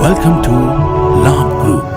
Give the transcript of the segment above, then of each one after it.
Welcome to Lab Group.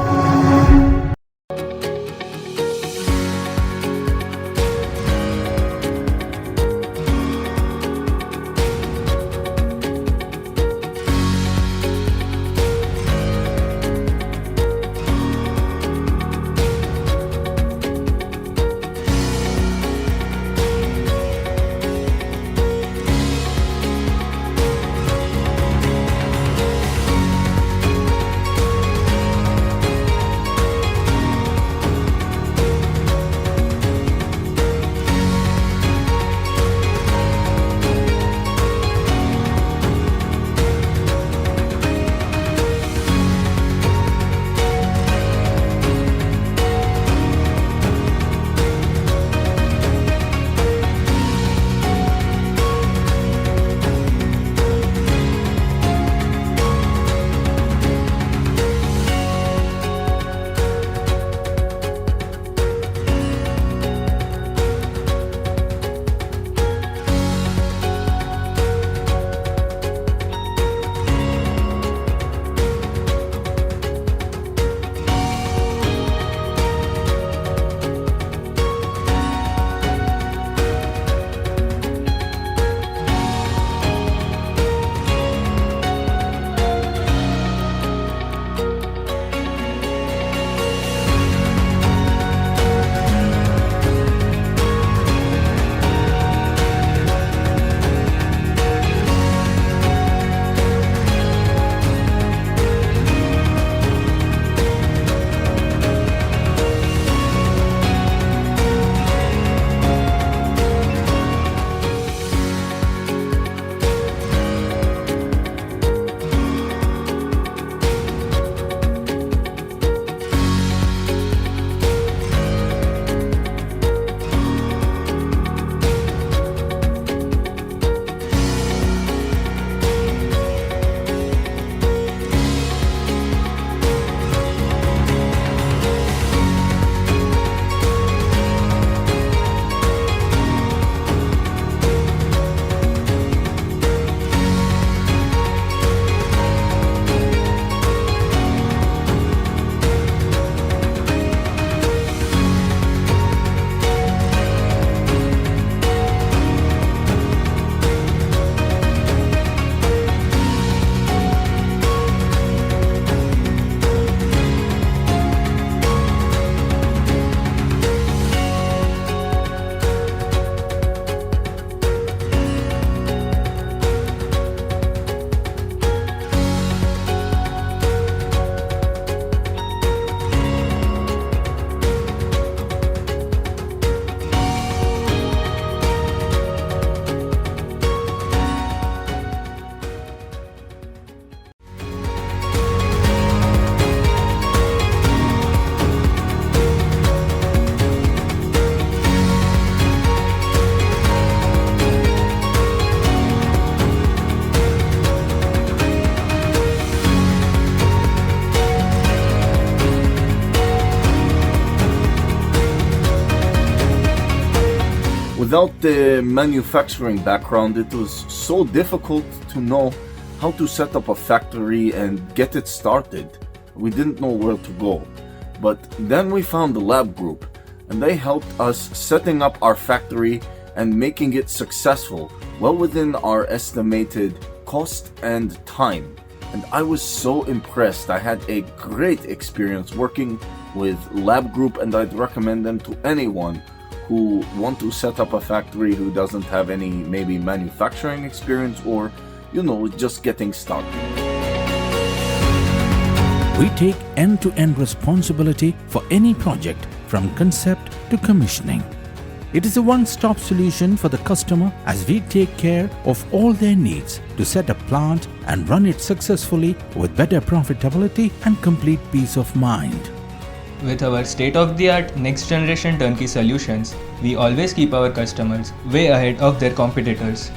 Without the manufacturing background, it was so difficult to know how to set up a factory and get it started. We didn't know where to go. But then we found the Lab Group, and they helped us setting up our factory and making it successful, well within our estimated cost and time. And I was so impressed. I had a great experience working with Lab Group, and I'd recommend them to anyone who want to set up a factory who doesn't have any maybe manufacturing experience or, just getting started. We take end-to-end responsibility for any project from concept to commissioning. It is a one-stop solution for the customer as we take care of all their needs to set a plant and run it successfully with better profitability and complete peace of mind. With our state-of-the-art next-generation turnkey solutions, we always keep our customers way ahead of their competitors.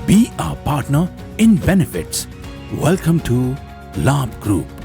Be our partner in benefits. Welcome to Lab Group.